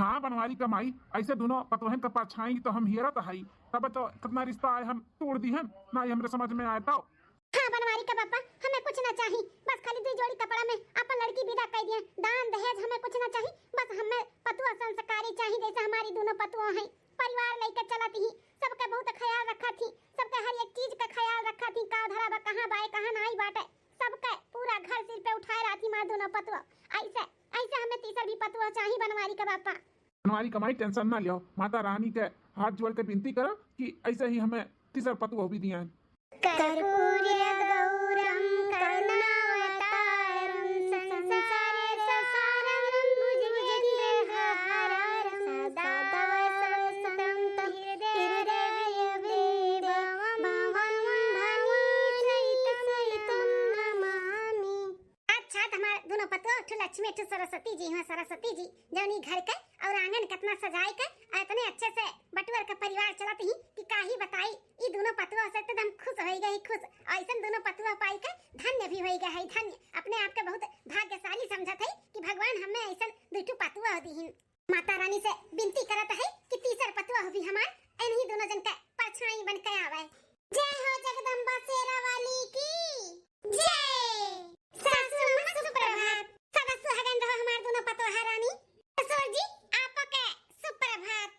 हाँ बनवारी कमाई ऐसे दोनों पतोहन का परछाई तो हम हियरत हई तब तो कितना रिश्ता आए हम तोड़ दी हम ना ये हमरे समझ में आए तो। हाँ बनवारी का पापा हमें कुछ ना चाहिए, बस खाली दो जोड़ी कपड़ा में अपन लड़की विदा कर दिए, दान दहेज हमें कुछ ना चाहिए, बस हमें पतुआ संस्कारी चाहिए जैसे हमारी दोनों पतुआ हैं। परिवार लेकर चलती ही, सबका बहुत ख्याल रखा थी, सबका हर एक चीज का ख्याल रखा थी, का धरा बा कहां बाए कहां नहीं बाटे, सबका पूरा घर सिर पे उठाए रही थी मां दोनों पतुआ। ऐसे ऐसे हमें तीसर भी पतुआ चाहिए बनवारी का पापा। बनवारी कमाई टेंशन ना लियो, माता रानी के हाथ जोड़ के विनती करो कि ऐसे ही हमें तीसर पतुआ भी दिया। कर्पूर्य गौरम करुणावतारम संसारे संसारम भुजगेन्द्रहारम सदा वसंतम हृदय भवम सहितम नमामि। अच्छा हमारे दोनों पतुआ लक्ष्मी सरस्वती जी हैं, सरस्वती जी जौनी घर के और आंगन कितना सजाए के इतने अच्छे से बटुअर का परिवार चलत ही कि काही बताई ई दोनों पतुआ से एकदम खुश हो गई, खुश ऐसा दोनों पतुआ पाई के धन्य भी हो गए है, धन्य अपने आप के बहुत भाग्यशाली समझत है कि भगवान हमें ऐसा दुटू पतुआ दीहिन। माता रानी से विनती करत है कि तीसर पतुआ भी हमार इन्हीं दोनों जन का परछाई बन के आवे। जय हो जगदम्बा शेरा वाली की जय। सासु अम्मा सुप्रभात, सदा सुहागन रहो हमार दोनों पतुआ रानी। ससुर जी आपके सुप्रभात।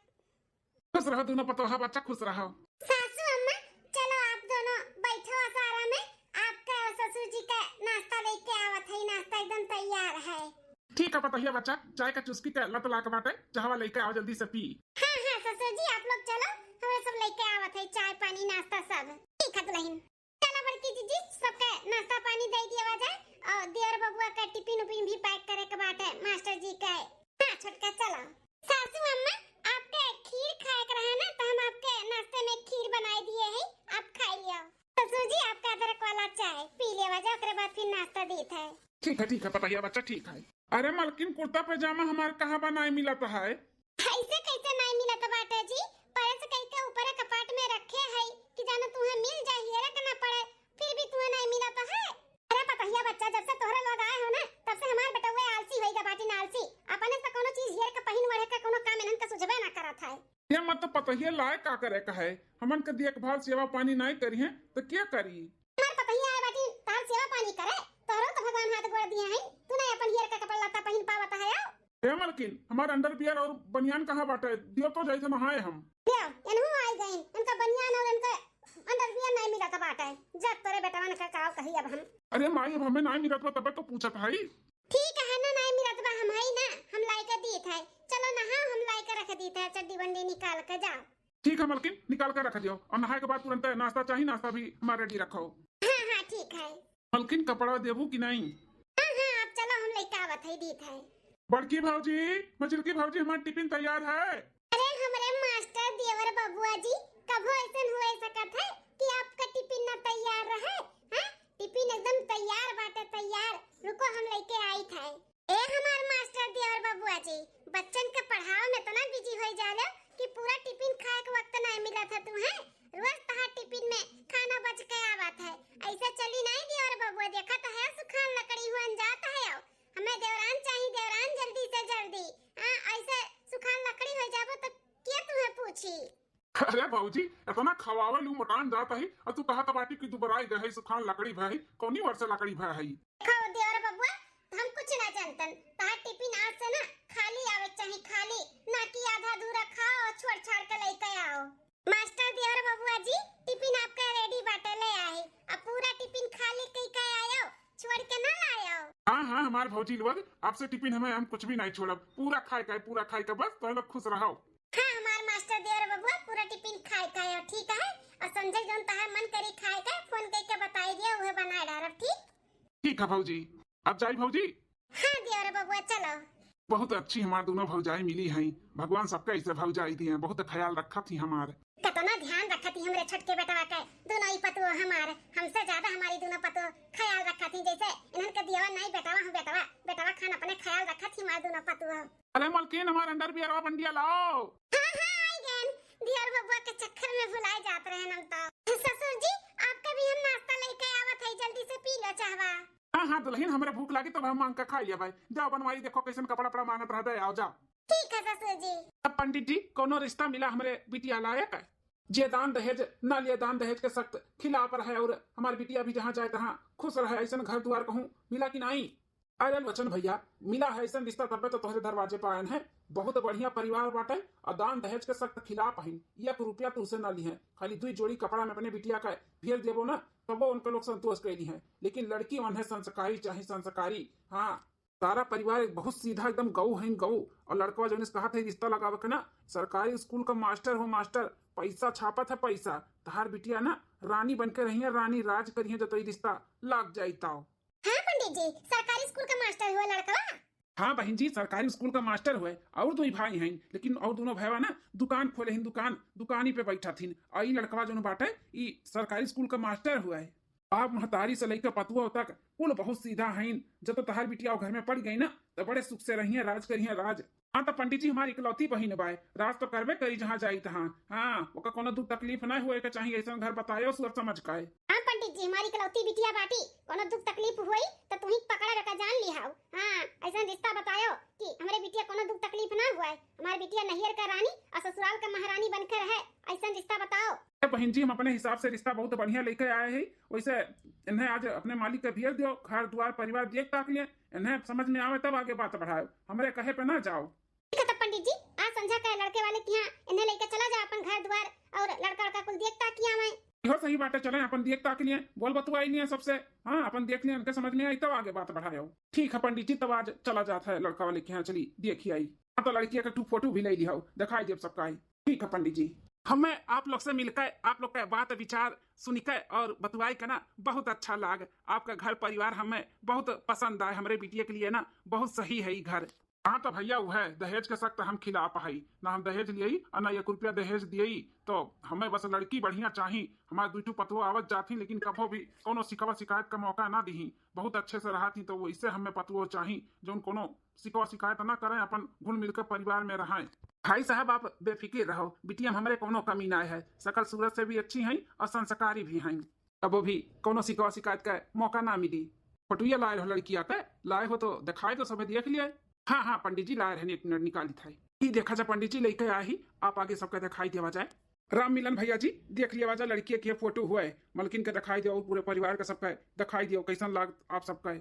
खुश रहो दोनों पतोहा बच्चा, खुश रहो। सासू अम्मा चलो आप दोनों बैठो आसारा में, आपका ससुर जी का नाश्ता लेके आवत है, नाश्ता एकदम तैयार है। ठीक है पतोहिया बच्चा, चाय का चुस्की का लत ला के बाटे चाहवा लेके आओ जल्दी से पी। हाँ हाँ ससुर जी आप लोग चलो, हमें सब लेके आवत है चाय पानी नाश्ता सब। ठीक है दुल्हन चलो बड़की जीजी सबका नाश्ता पानी दे दिया जाए और देवर बबुआ का टिफिन उपिन भी पैक करे के बाटे मास्टर जी का। हाँ छोटका चलो। सासू अम्मा आपके खीर खाए के रहा ना तो हम आपके नाश्ते में खीर बनाई दिए हैं, आप खा लियो। ससुर जी आपका अदरक वाला चाय पी लिया जाए, ओकरे बाद फिर नाश्ता देत है। ठीक है पतोहिया बच्चा ठीक है। अरे मलकिन कुर्ता पैजामा हमारे कहाँ बनाए मिला तो है? ऐसे कैसे नहीं मिला तो बाटे जी, परस कहीं के ऊपर कपाट में रखे है कि जानो तुम्हें मिल जाए, ये रखना पड़े, फिर भी तुम्हें नहीं मिला तो है। अरे पतोहिया बच्चा जब से तोहरे लोग आए हो ना तब से हमार बेटवा आलसी होई गा, बाटी ना आलसी, अपने से कोनो चीज हेर के पहिन वढ़े के कोनो काम इनन के सुझबे ना करत है। ये मत तो पतोहिया लाए का करे का है, हमन के देखभाल सेवा पानी नहीं करी है तो क्या करी? हमार पतोहिया आए बाटी तार सेवा पानी करे, तोरो तो भगवान हाथ गोड़ दिए हैं, तू नहीं अपन हेर के कपड़ा लत्ता पहिन पावत है। ए मलकिन हमारे अंडरवियर और बनियान कहाँ बाटे, दियो तो जैसे नहाए हम। दियो इनहु आई गए, इनका बनियान और इनका अंडरवियर नहीं मिला तो बाटे, जब तोरे बेटवा ने का कही अब हम। अरे माई अब हमें नहीं मिला तब तो पूछत है। ठीक है ना नहीं मिला तो हम ही ना, हम लाई के दिए थे, चलो नहाओ हम लाई के रख दिए थे, चड्डी बंडी निकाल के जाओ। ठीक है मलकिन निकाल कर रख दियो, और नहाए के बाद तुरंत नाश्ता चाहिए, नाश्ता भी हमारे रेडी रखो। हाँ हाँ ठीक है। मलकिन कपड़ा देबू कि नहीं? हाँ हाँ आप चलो हम लेके आवत है दी थे। बड़की भाजी मझिलकी भाजी हमारा टिफिन तैयार है। अरे हमारे मास्टर देवर बबुआ जी कभो ऐसा हुए सकत है कि आपका टिफिन ना तैयार रहे? हाँ टिफिन एकदम तैयार बाटे तैयार, रुको हम लेके आई थे। ए हमार मास्टर देवर बबुआ जी बच्चन के पढ़ाओ में तो ना बिजी हो जाले कि पूरा टिफिन खाए के वक्त नहीं मिला था तुम्हें, रोज तहां टिफिन में खाना बच के आवत है, ऐसा चली नहीं देवर बबुआ, देखा तो है सुखान लकड़ी हुआ जाता है, हमें देवरान चाहिए, देवरान जल्दी से जल्दी। हाँ ऐसे सुखान लकड़ी हो जाबो तो क्या तुम्हें पूछी? अरे भाजी इतना खवावे लू मकान जाता है और तू कहा बाटी की दुबराई गए सुखान लकड़ी भाई कौनी वर्ष लकड़ी भाई? खाओ देवर बबुआ हम कुछ ना जानतन, तार टिफिन आज से ना खाली आवे चाहिए, खाली ना कि आधा अधूरा खाओ और छोड़ छाड़ के लेके आओ। मास्टर देवर बबुआ जी टिफिन आपका रेडी बाटे ले आए, अब पूरा टिफिन खाली कई के आयो, छोड़ के ना लायो। हाँ हमारे भौजी लोग आपसे टिफिन हमें हम कुछ भी नहीं छोड़ा, पूरा खाए का बस तो लोग खुश रहो। हाँ हमार मास्टर देवर बबुआ पूरा टिफिन खाए का है, ठीक है, और संजय जोन ताहर मन करी खाए का फोन करके बताई दिया वह बना डालब। ठीक है भौजी, अब जाई भौजी। हाँ देवर बबुआ चलो। बहुत अच्छी हमारे दोनों भौजाई मिली हैं, भगवान सबका ऐसे भौजाई दी हैं, बहुत ख्याल रखा थी हमारे, कितना ध्यान रखा थी हमरे छोटके बेटवा के, दोनों ही पतु हमारे हमसे ज्यादा हमारी दोनों पतु ख्याल रखा थी, जैसे इन्हन के दिया नहीं बेटवा हम बेटवा खान अपने ख्याल रखा थी हमारी दोनों पतु। अरे मलकिन हमारे अंडरवियर और बंडिया लाओ। हाँ हाँ आई गए, दियर बबुआ के चक्कर में भुलाए जाते रहे हम तो। ससुर जी आपका भी हम नाश्ता लेके आवत है, जल्दी से पी लो चाहवा। हाँ दुल्हन हमारे भूख लगी तो हम मांग कर खा लिया भाई, जाओ बनवाई देखो कैसन कपड़ा मांगत रह दे, आओ जाओ। ठीक है ससुर जी। अब पंडित जी कोनो रिश्ता मिला हमारे बिटिया लायक है? जे दान दहेज न लिए दान दहेज के सख्त खिलाफ रहे और हमारी बिटिया भी जहाँ जाए तहाँ खुश रहे, ऐसा घर द्वार कहूँ मिला कि नहीं? अरे वचन भैया मिला है ऐसा रिश्ता, तब तो तोहरे दरवाजे पर आयन है। बहुत बढ़िया परिवार बाटे और दान दहेज के सख्त खिलाफ है। 1 रुपया तुझसे न ली है, खाली 2 जोड़ी कपड़ा में अपने बिटिया का भेज देवो ना तब वो उनके लोग संतोष कैली है। लेकिन लड़की मन है संस्कारी, चाहे संस्कारी। हाँ सारा परिवार बहुत सीधा एकदम गऊ है गऊ। और लड़का जो कहा था रिश्ता लगावे के ना, सरकारी स्कूल का मास्टर हो मास्टर, पैसा छापत है पैसा। तहार बिटिया ना रानी बनकर रही है, रानी राज करी है, जो रिश्ता लग जाई ताओ। हाँ पंडित जी, सरकारी स्कूल का मास्टर हुआ लड़का? हाँ बहन जी सरकारी स्कूल का मास्टर हुए और 2 भाई हैं, लेकिन और दोनों भाई ना दुकान खोले हैं, दुकानी पे बैठा थी। और ये लड़का जो बाटे ये सरकारी स्कूल का मास्टर हुआ है। आप महतारी से लेकर पतुआ तक कुल बहुत सीधा है। जब तो तहार बिटिया घर में पड़ गई ना तो बड़े सुख से रही है, राज करी है राज। हाँ तो पंडित जी हमारी इकलौती बहन बाय, राज तो करबे करी जहाँ जाई तहाँ। हाँ ओका कोनो दुख तकलीफ ना हुए के चाहिए, ऐसा घर बतायो सोच समझ का। हाँ पंडित जी हमारी इकलौती बिटिया बाटी, कोनो दुख तकलीफ हुई तो तुही पकड़ा रखा जान लिहाओ। हाँ ऐसा रिश्ता बतायो कि हमारे बिटिया कोनो दुख तकलीफ ना हुआ है, हमारी बिटिया नैहर का रानी और ससुराल का महारानी बनकर है, ऐसा रिश्ता बताओ। बहन जी हम अपने हिसाब से रिश्ता बहुत बढ़िया लेकर आए हैं। वैसे इन्हें आज अपने मालिक का भेज दियो, घर द्वार परिवार देख ताक लिए, इन्हें समझ में आवे तब आगे बात बढ़ाओ, हमारे कहे पे ना जाओ। ठीक है तब पंडित जी आज समझा कर लड़के वाले के यहाँ इन्हें लेकर चला जा अपन घर द्वार और लड़का कुल देखता किया मैं। इहो सही बात है, चले अपन देख ताक लिए, बोल बतुआई लिए सबसे। हाँ अपन देख लिए, उनके समझ में आई तब आगे बात बढ़ाओ। ठीक है पंडित जी तब आज चला जाता है लड़का वाले के यहाँ, चली देखी आई। हाँ तो लड़की का 2 फोटो भी ले लिया, दिखाई दे सबका। ठीक है पंडित जी, हमें आप लोग से मिलकर आप लोग का बात विचार सुनकर और बतुआई का ना बहुत अच्छा लगा। आपका घर परिवार हमें बहुत पसंद आए, हमारे बिटिया के लिए ना बहुत सही है ये घर। हाँ तो भैया वो है दहेज के सख्त हम खिलाफ है ना, हम दहेज लिए और ना 1 रुपया दहेज दिए। तो हमें बस लड़की बढ़िया चाहिए, हमारे 2 पतुआ आवत जाती, लेकिन कभो भी कोनो शिकवा शिकायत का मौका ना दी, बहुत अच्छे से रहा थी। तो वो इससे हमें पतुआ चाहिए जो कोनो शिकवा शिकायत ना करें, अपन घुल मिलकर परिवार में रहें। भाई साहब आप बेफिक्र रहो, बिटिया हमारे कोनो कमी ना है, सकल सूरत से भी अच्छी हैं और संस्कारी भी हैं। अब भी कोनो शिकवा शिकायत का मौका ना मिली। फोटुया लाए हो लड़किया का, लाए हो तो दिखाए तो सब देख लिया। हाँ हाँ पंडित जी लाए रहने 1 मिनट निकाली था, ही देखा जा पंडित जी लेकर आए ही, आप आगे सबका दिखाई देवा जाए। राम मिलन भैया जी देख लिया जा लड़की के फोटो हुआ है, मलकिन का दिखाई दो, पूरे परिवार का सबका दिखाई दियो, कैसा लाग आप सबका।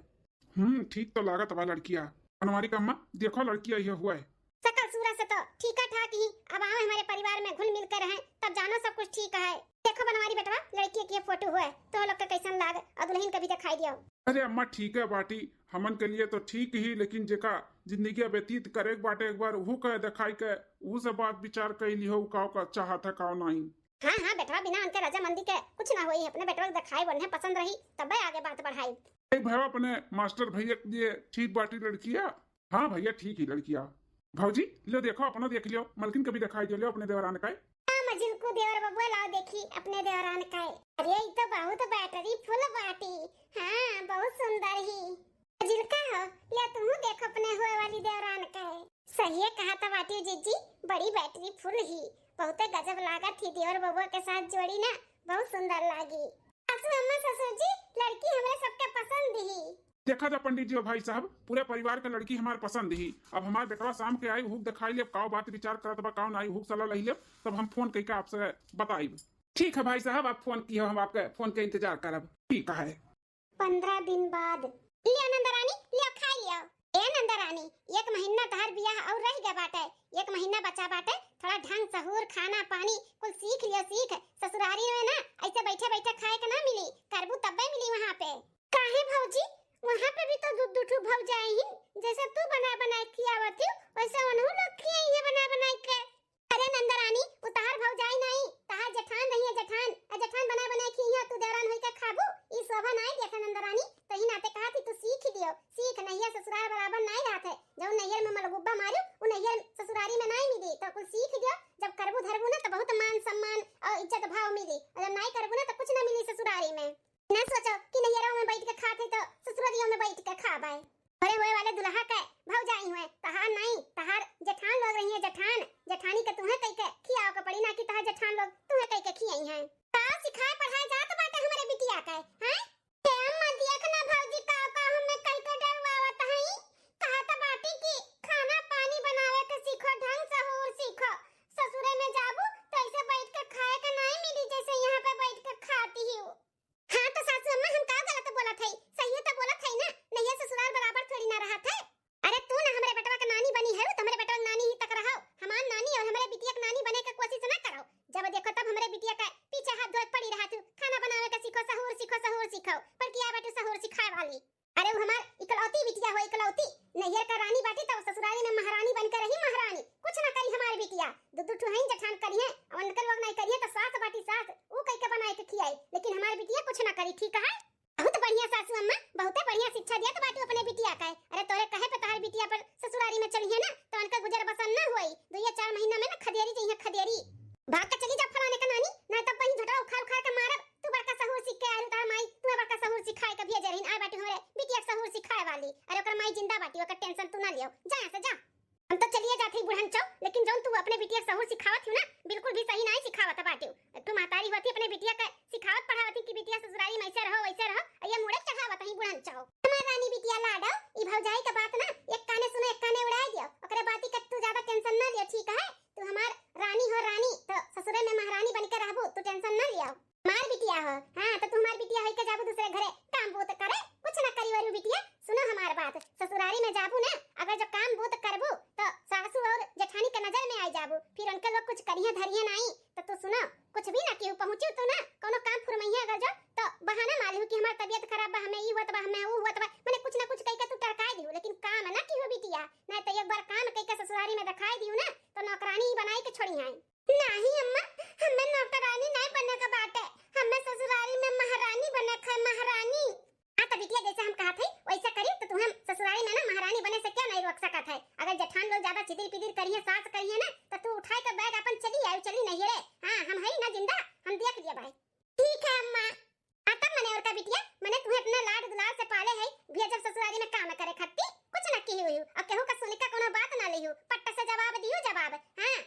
ठीक तो लागत बा लड़किया। हमारी का अम्मा देखो लड़किया ये हुआ है, सकल सूरत से तो ठीक ठाक ही। अब आओ हमारे परिवार में घुल मिल कर रहें तब जानो सब कुछ ठीक है। देखो बनवारी बेटवा लड़की की फोटो हुआ है तो लोग का कैसन लाग और दुल्हन का भी दिखाई दियो। अरे अम्मा ठीक है बाटी, हमन के लिए तो ठीक ही, लेकिन जेका जिंदगी व्यतीत करे बाटे एक बार वो कह दिखाई के वो से बात विचार कर लियो, काव का चाहत है काव नहीं। हाँ हाँ बेटवा बिना उनके रजामंदी के कुछ ना होई, अपने बेटवा दिखाई बनने पसंद रही तब आगे बात बढ़ाई। एक भैया अपने मास्टर भैया के लिए ठीक बाटी लड़किया। हाँ भैया ठीक ही लड़किया। भाजी लो देखो अपना देख लियो, मलकिन कभी दिखाई दे लियो अपने देवरान का। मजिल को देवर बबुआ लाओ देखी अपने देवरान का। अरे ये तो बहुत बैटरी फुल बाटी, हाँ बहुत सुंदर ही। मजिल का हो ले तुम देखो अपने हुए वाली देवरान का। सही है कहा था बाटी जीजी, बड़ी बैटरी फुल ही, बहुत गजब लागा थी देवर बबुआ के साथ जोड़ी ना, बहुत सुंदर लागी। सासू अम्मा ससुर जी लड़की हमें सबके पसंद ही। देखा जा पंडित जी और भाई साहब पूरे परिवार का लड़की हमारे पसंद ही। अब हमारे बेटवा शाम के आई हुक दिखाई ले, काव बात विचार करत बा काव नहीं हुक सलाह लही ले, तब हम फोन करके आपसे बताइब। ठीक है भाई साहब आप फोन किए, हम आपके फोन के इंतजार करब। ठीक है 15 दिन बाद लिया नंदरानी लिया खाई लिया। ए नंदरानी 1 महीना तहर बियाह और रह गया बाटे, 1 महीना बचा बाटे, थोड़ा ढंग सहूर खाना पानी कुल सीख लियो। सीख ससुरारी में ना ऐसे बैठे बैठे खाए के ना मिली, करबू तब्बे मिली वहां पे। काहे भौजी वहां पे भी तो दूध भौ जाए ही, जैसे तू बना बना खियावत हो वैसे उन्हों लोग खियाई है बना बना के। अरे नंदरानी उतार भौ जाए नहीं, तहार जेठान नहीं है, जेठान बना बना खिया तू देवरान होई के खाबू, ई शोभा नहीं देखा नंदरानी। तही नाते कहा थी तू सीख दियो, सीख नहीं है ससुराल बराबर नहीं रहत है, जो नैहर में मलगुब्बा मारू उ नैहर ससुरारी में नहीं मिली, तो कुछ सीख दियो। जब करबू धरबू ना तो बहुत मान सम्मान और इज्जत भाव मिली, और जब नहीं करबू ना तो कुछ ना मिली ससुरारी में। ना सोचो कि नैहरों में बैठ के खाते तो ससुरालियों में बैठ के खाबाए। भरे हुए वाले दुल्हा के भौजाई हुए, तहार नहीं तहार जेठान लोग रही है, जेठानी के तुम्हें कह के खियाओ के पड़ी ना कि तहार जेठान लोग तुम्हें कह के खियाई हैं। का सिखाए पढ़ाए जात बाटे हमारे बिटिया के हैं। के अम्मा देखना भौजी का हमें कह के डरवावत हई, कहा त बाटी की खाना पानी बनावे के सीखो ढंग से नैहर का रानी बाटी तो ससुराली में महारानी बनकर रही महारानी। कुछ ना करी हमारी बिटिया, दू ठो हैं जठान करी है और उनकर लोग नहीं करिए तो सास बाटी सास ऊ कई के बनाए के खियाई, लेकिन हमारी बिटिया कुछ ना करी। ठीक है, बहुत बढ़िया सासू अम्मा, बहुत बढ़िया शिक्षा दिया तो बाटू अपने बिटिया का। अरे तोरे कहे पे तार बिटिया पर ससुरारी में चली है ना तो उनका गुजर बसर ना होई, 2 या 4 महीना में ना खदेरी चाहिए खदेरी। भाग के चली जा फलाने का नानी, ना तब कहीं झटरा उखाड़ उखाड़ के मारब। तू बड़का सहूर सीख के आलू तार माई, तू बड़का सहूर सिखाए के भेजे रहिन। आ बाटी हमरे बिटिया के सहूर सिखाए वाली। अरे ओकर माई जिंदा बाटी, ओकर टेंशन तू ना लियो, जा यहां से जा। हम तो चलिए जाते ही बुढ़न चौ, लेकिन जौन तू अपने बिटिया के सहूर सिखावत हूं ना बिल्कुल भी सही नहीं सिखावत बाटी। तू मातारी होती अपने बिटिया का सिखावत पढ़ावती कि बिटिया ससुराली में ऐसे रहो वैसे रहो, ये मुड़े चढ़ावत ही बुढ़न चौ। हमार रानी बिटिया लाडो, ई भौजाई का बात ना एक काने सुनो एक काने उड़ाए दियो, ओकरे बाती का तू ज्यादा टेंशन ना लियो। ठीक है, तू हमार रानी हो रानी तो ससुरे में महारानी बनकर रहबू, तू टेंशन ना लियो। मार बिटिया हो, हां तो तू हमार बिटिया होई के जाबू दूसरे घरे काम बूत करे, कुछ ना करी वरू बिटिया। सुनो हमार बात, ससुरारी में जाबू ना अगर जो काम बूत करबू तो सासू और जेठानी के नजर में आई जाबू, फिर उनके लोग कुछ करिए धरिए नहीं तो तू सुनो कुछ भी ना केहू पहुंचू तो ना कोनो काम फुरमैया अगर जो तो बहाना मालू कि हमार तबीयत खराब बा, हमें ई होत बा, हमें ऊ होत बा, माने कुछ ना कुछ कह के तू टरकाए दियो, लेकिन काम ना केहू बिटिया। ना तो एक बार काम कह के ससुरारी में दिखाई दियो ना तो नौकरानी बनाई के छोड़ी आई। नहीं अम्मा, हमें नौकरानी नहीं बनने का बात है, हमें ससुरारी में महारानी बने का महारानी। हां तो बिटिया जैसे हम कहा थे वैसा करी तो तू हम ससुरारी में ना महारानी बने से क्या नहीं रोक सकत है। अगर जेठान लोग ज्यादा चिदिर पिदिर करिए सास करिए ना तो तू उठाए के बैग अपन चली आई चली नहीं रे। हां हम है ना जिंदा, हम देख लिया भाई। ठीक है अम्मा, आता मने और का बिटिया मने तुम्हें इतना लाड दुलार से पाले है, भी जब ससुरारी में काम करे खत्ती कुछ ना की हुई अब केहू का सुनी का कोनो बात ना लियो, पट्टा से जवाब दियो जवाब। हां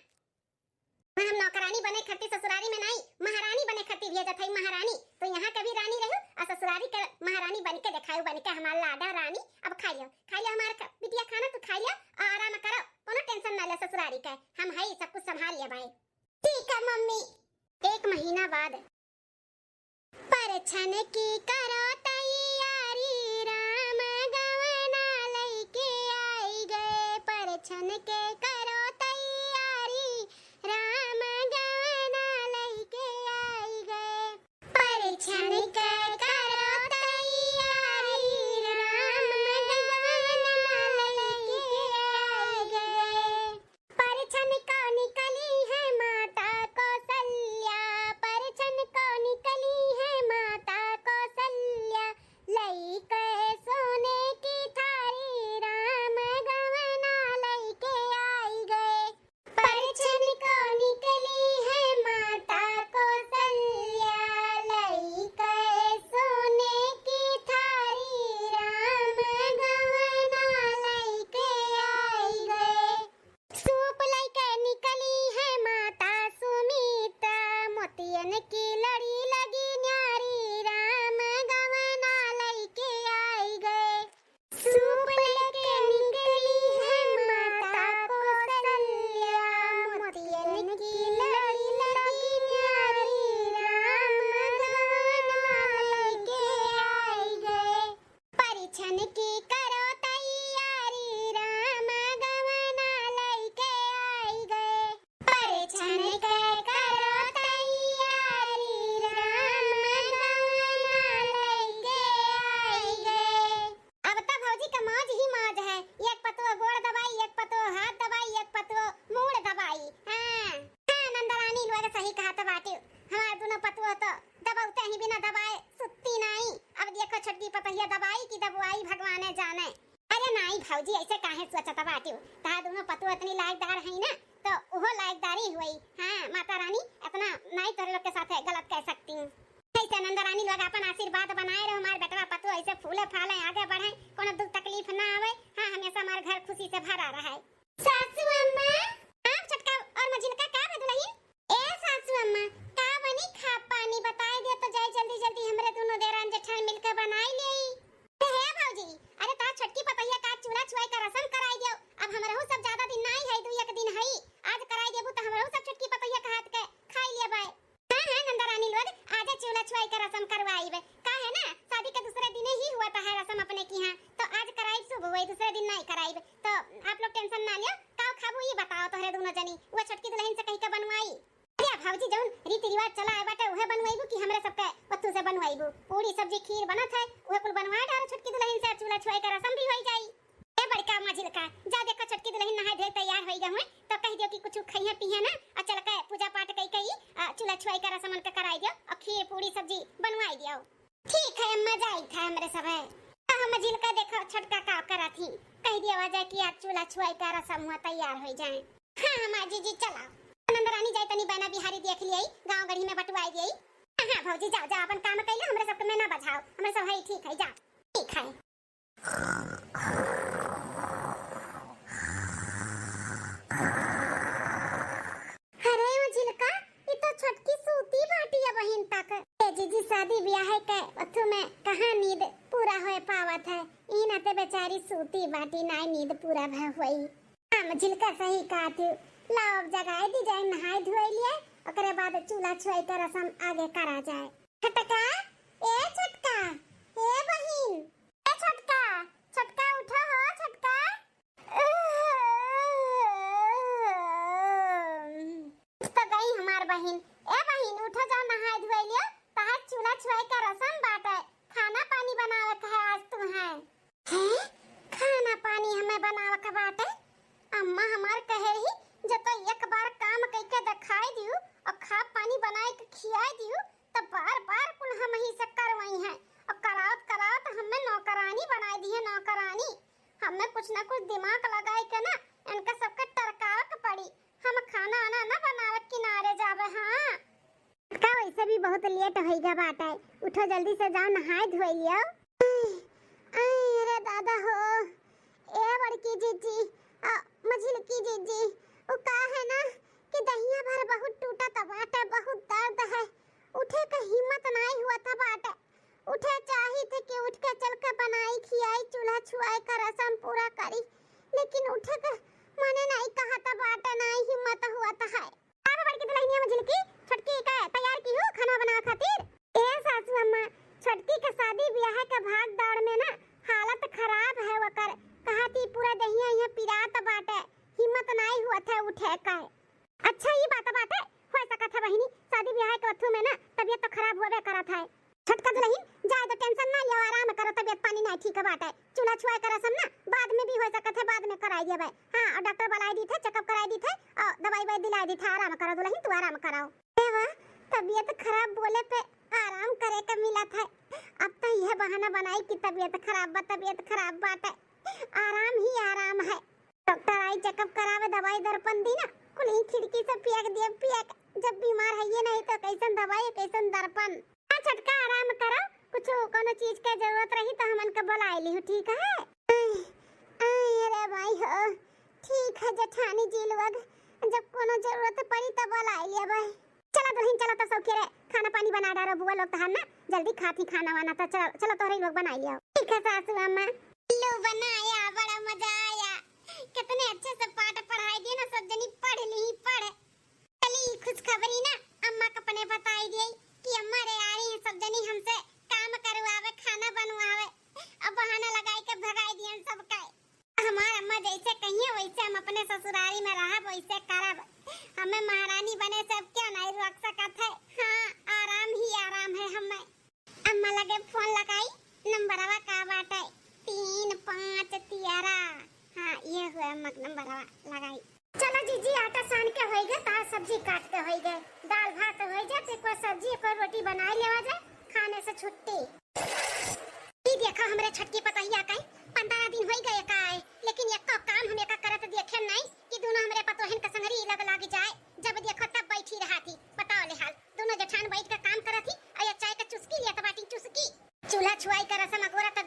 हम नौकरानी बने खत्ती ससुरारी में नहीं महारानी बने खत्ती भेजा थई महारानी, तो यहाँ कभी रानी रहू और ससुरारी के महारानी बन के दिखाऊ बन के हमार लाडा रानी। अब खा लियो हमार बिटिया खाना तू खा लियो और आराम करो, कोनो टेंशन ना ले ससुरारी का, हम है सब कुछ संभाल लिया भाई। ठीक है मम्मी। 1 महीना बाद परछन की करो तैयारी, राम गवना लेके आई गए। परछन के करो तैयारी, राम गवना लेके आई गए। परछन के करो तैयारी, राम गवना लेके आई गए। परछन को निकली है माता कौशल्या, परछन को निकली है माता कौशल्या, लई के सोने की थारी, राम गवना लेके आई गए। परछन को निकली है माता कौशल्या, लई के सोने की थारी, राम गवना लेके आई गए। सूप लेके निकली है माता सुमित्रा, मोतियन की लड़ी लगी न्यारी, राम गवना लेके आई गए। सूप लेके निकली है माता कौशल्या, मोतियन की लड़ी लगी न्यारी, राम गवना लेके आई गए। परिछन की करो तैयारी, राम गवना लेके आई गए। परिछन के करो तैयारी, राम गवना लेके आई गए। अब तो भौजी का मौज ही मौज है, एक पतो गोड़ दबाई, एक पतो हाथ दबाई, एक पतो मूड़ दबाई। हां नंदरानी लोग सही कहा तो बाटे, हमार दोनों पतो तो दबाउते ही बिना दबाए सुत्ती नहीं। अब देखो छोटकी पतहिया दबाई की दबाई भगवाने जाने। अरे नहीं भौजी ऐसे काहे सोचत बाटे, ता दोनों पतो इतनी लायकदार है ना तो ओहो लायकदारी हुई। हां माता रानी इतना नहीं तोरे लोग के साथ गलत कह सकती हूं। ऐसे नंदरानी लोग अपन आशीर्वाद बनाए रहो, हमारे बेटवा पतो ऐसे फूले फाले आगे बढ़े, कोनो दुख तकलीफ ना आवे। हां हमेशा हमारे घर खुशी से भरा रहे। सासू अम्मा, आप छोटका और मझिलका का बदलही? ए सासू अम्मा का बनी खा पानी बताए दे तो जाए जल्दी जल्दी हमरे दोनों देरान जेठान मिलकर बनाई लेई। हे भौजी, अरे ता छोटकी पतैया का चूल्हा छुआई का रसम कराई दियो। अब हमरहु सब ज्यादा दिन नहीं है, 2-1 दिन है, आज कराई देबू तो हमरहु सब छोटकी पतैया का हाथ के खाई लेबै। हां नंदरानी लोग आज चूल्हा छुआई का रसम करवाईबे, का है ना शादी के दूसरे दिन ही हुआ था है रसम अपने की। हां तो आज कराई शुभ हुई, दूसरे दिन नहीं कराईबे, तो आप लोग टेंशन ना लियो। का खाबू ये बताओ तोहरे दोनों जनी, वो छोटकी दुल्हन से कहीं का बनवाई? अरे भौजी जौन रीति रिवाज चला है बाटे उहे बनवाईबू कि हमरे सबके पत्तू से बनवाईबू? पूरी सब्जी खीर बनत है उहे कुल बनवा डालो छोटकी दुल्हन से, चूल्हा छुआई का रसम भी होई जाई। ए बड़का मझिलका जा देखो छोटकी दुल्हन नहाए धोए तैयार होई गए तो कह दियो कि कुछ खइया पिया ना और चल के पूजा पाठ कई चूल्हा छुआई कर रसम के कराई दियो और खीर पूरी सब्जी बनवाई दियो। ठीक है मजा आई था हमरे सब है। हम मझिलका देखो छोटका का करा थी कह दिया वजह कि आज चूल्हा छुआई का रसम हुआ तैयार हो जाए। हां मां जी चला नंदरानी जाई तनी बना बिहारी देख लियई गांव गढ़ी में बटवाई देई। हां भौजी जाओ जा अपन काम कइले हमरे सब के में ना बजाओ हमरे सब है ठीक है जा ठीक है। अरे मझिलका ये तो छोटकी सूती बाटी है बहन तक ए जीजी शादी ब्याह है के अथु में कहां नींद पूरा होए पावत है ई नाते बेचारी सूती बाटी ना नींद पूरा भ होई। हां मझिलका सही कहत लाओ जगाए दी जाए नहाए धोए लिए ओकरे बाद चूल्हा छुआई के रसम आगे करा जाए। छटका ए छटका ए बहिन ए छटका छटका उठो हो छटका। तो गई हमार बहिन ए बहिन उठो जाओ नहाए धोए लियो तहार चूल्हा छुआई का रसम बाटे खाना पानी बनावे के है आज तू है खाना पानी हमें बनावे के बाटे। अम्मा हमार कहे रही जब तो एक बार काम कइके दिखाई दियो और खा पानी बनाए के खियाई दियो तब बार-बार कुल हम ही से करवाई है और करावत हमें नौकरानी बनाई दी है नौकरानी। हमें कुछ ना कुछ दिमाग लगाए के ना इनका सबके टरकावे के पड़ी हम खाना आना ना बनावे किनारे जावे। हां का वैसे भी बहुत लेट होइगा बाटा उठो जल्दी से जाओ नहाए धोए लियो। अरे दादा हो ए बड़की जीजी मझिलकी जीजी वो का है ना कि दहिया भर बहुत टूटा था बाटे बहुत दर्द है उठे का हिम्मत नहीं हुआ था बाटे उठे चाही थे कि उठ के चल के बनाई खियाई चूल्हा छुआई का रसम पूरा करी लेकिन उठे के माने नहीं कहा था बाटे नहीं हिम्मत हुआ था है। अब बड़की दुल्हनिया मझिलकी छोटकी का तैयार की हो खाना बना खातिर। ए सासू अम्मा छोटकी के शादी ब्याह के भाग दौड़ में ना हालत खराब है वकर कहा थी पूरा दहिया यहाँ पिरात बाटे हिम्मत नहीं हुआ था उठे का। अच्छा ये बात हो सकत है बहिनी शादी ब्याह के वथु में ना तबीयत तो खराब होवे करत है। छटका दुल्हन जाए तो टेंशन ना लियो आराम करो तबीयत पानी नहीं ठीक बाटे चूल्हा छुआई का रसम ना बाद में भी हो सकत है बाद में कराई देबे। हां और डॉक्टर बुलाई दी थे चेकअप कराई दी थे और दवाई वाई दिलाई दी थे आराम करो दुल्हन तू आराम कराओ। देवा तबीयत खराब बोले पे आराम करे का मिला था अब तो यह बहाना बनाई कि तबीयत खराब बाटे आराम ही आराम है। डॉक्टर आई चेकअप करावे दवाई दर्पण दी ना कुल खिड़की से पियक जब बीमार है ये नहीं तो कैसन दवाई कैसन दर्पण। हां छटका आराम करो कुछ कोनो चीज के जरूरत रही तो हमन के बुलाई ली ठीक है। अरे भाई हो ठीक है जेठानी जी लोग जब कोनो जरूरत पड़ी तो बुलाई लिया भाई। चलो दुल्हन चलो तो सौखे रे खाना पानी बना डालो बुआ लोग तो हम ना जल्दी खाती खाना वाना तो चलो तोरे लोग बनाई लियो। ठीक है सासू अम्मा लो बनाया बड़ा मजा आया कितने अच्छे से पाठ पढ़ाई दिए ना सब जनी पढ़ चली खुशखबरी ना अम्मा को अपने बताई दी कि अम्मा रे आ रही है सब जनी हमसे काम करवावे खाना बनवावे अब बहाना लगाई के भगाई दियन सब का। हमार अम्मा जैसे कहिए वैसे हम अपने ससुराली में रहब वैसे करब हमें महारानी बने सब क्या नहीं रख सकत है। हां आराम ही आराम है हमें। अम्मा लगे फोन लगाई नंबरवा का बाटे 3 5 13। हां ये हुआ मक नंबरवा लगाई। चलो जीजी आटा सान के होई गए तार सब्जी काट के होई गए दाल भात होई जाए कोई सब्जी कोई रोटी बनाई लेवा जाए खाने से छुट्टी। ई देखा हमरे छटकी पतहिया कई 15 दिन होई गए काए लेकिन एक तो काम हम एक करत देखे नहीं कि दोनों हमरे पतोहन का संगरी लग जाए जब देखो तब बैठी रहा थी बताओ ले हाल दोनों जेठान बैठ के काम करत थी और चाय का चुस्की लिया तो बाटी चुस्की चूल्हा छुआई का रसम अगोरत